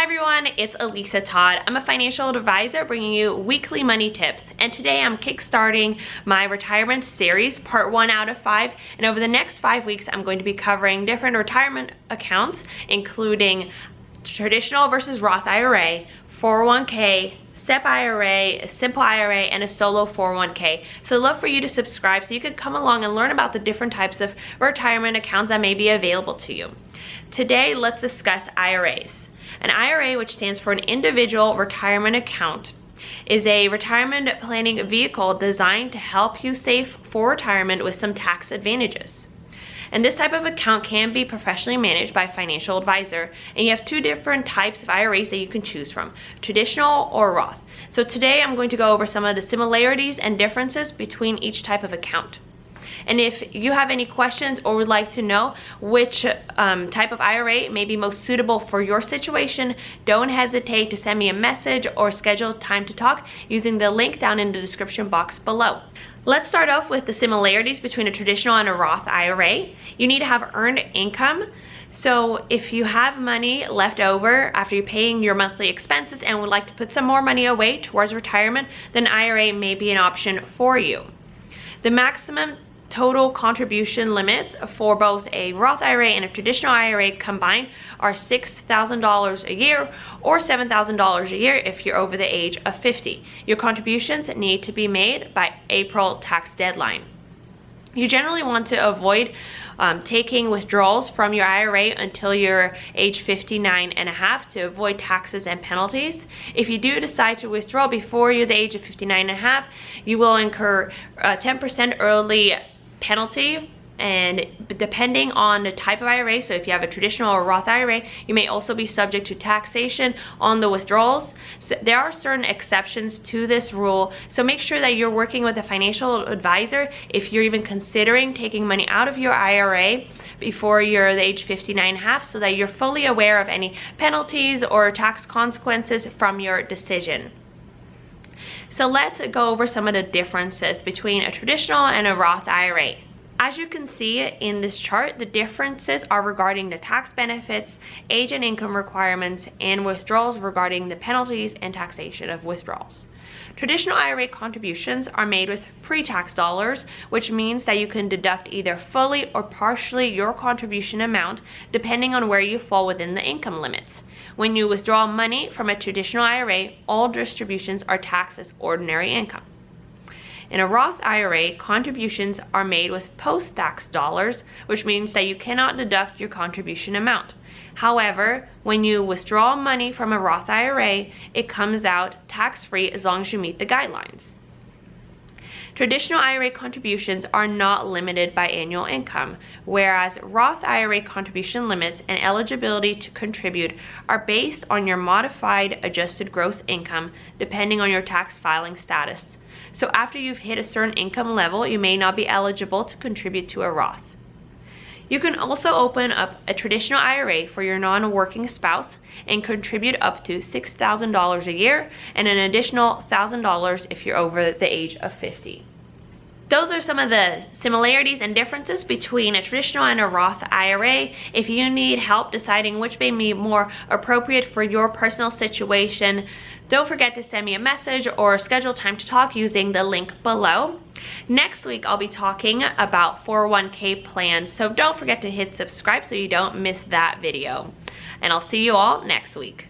Hi everyone, it's Alissa Todd. I'm a financial advisor bringing you weekly money tips, and today I'm kickstarting my retirement series, part 1 out of 5, and over the next 5 weeks I'm going to be covering different retirement accounts, including traditional versus Roth IRA, 401k, SEP IRA, a simple IRA, and a solo 401k. So I'd love for you to subscribe so you could come along and learn about the different types of retirement accounts that may be available to you. Today, let's discuss IRAs. An IRA, which stands for an individual retirement account, is a retirement planning vehicle designed to help you save for retirement with some tax advantages. And this type of account can be professionally managed by a financial advisor, and you have two different types of IRAs that you can choose from, traditional or Roth. So today I'm going to go over some of the similarities and differences between each type of account. And if you have any questions or would like to know which type of IRA may be most suitable for your situation, don't hesitate to send me a message or schedule time to talk using the link down in the description box below. Let's start off with the similarities between a traditional and a Roth IRA. You need to have earned income. So if you have money left over after you're paying your monthly expenses and would like to put some more money away towards retirement, then IRA may be an option for you. The maximum total contribution limits for both a Roth IRA and a traditional IRA combined are $6,000 a year or $7,000 a year if you're over the age of 50. Your contributions need to be made by April tax deadline. You generally want to avoid taking withdrawals from your IRA until you're age 59 and a half to avoid taxes and penalties. If you do decide to withdraw before you're the age of 59 and a half, you will incur a 10% early penalty, and depending on the type of IRA, so if you have a traditional or Roth IRA, you may also be subject to taxation on the withdrawals. So there are certain exceptions to this rule, so make sure that you're working with a financial advisor if you're even considering taking money out of your IRA before you're the age 59 and a half, so that you're fully aware of any penalties or tax consequences from your decision. So let's go over some of the differences between a traditional and a Roth IRA. As you can see in this chart, the differences are regarding the tax benefits, age and income requirements, and withdrawals regarding the penalties and taxation of withdrawals. Traditional IRA contributions are made with pre-tax dollars, which means that you can deduct either fully or partially your contribution amount depending on where you fall within the income limits. When you withdraw money from a traditional IRA, all distributions are taxed as ordinary income. In a Roth IRA, contributions are made with post-tax dollars, which means that you cannot deduct your contribution amount. However, when you withdraw money from a Roth IRA, it comes out tax-free as long as you meet the guidelines. Traditional IRA contributions are not limited by annual income, whereas Roth IRA contribution limits and eligibility to contribute are based on your modified adjusted gross income depending on your tax filing status. So after you've hit a certain income level, you may not be eligible to contribute to a Roth. You can also open up a traditional IRA for your non-working spouse and contribute up to $6,000 a year and an additional $1,000 if you're over the age of 50. Those are some of the similarities and differences between a traditional and a Roth IRA. If you need help deciding which may be more appropriate for your personal situation, don't forget to send me a message or schedule time to talk using the link below. Next week, I'll be talking about 401k plans, so don't forget to hit subscribe so you don't miss that video. And I'll see you all next week.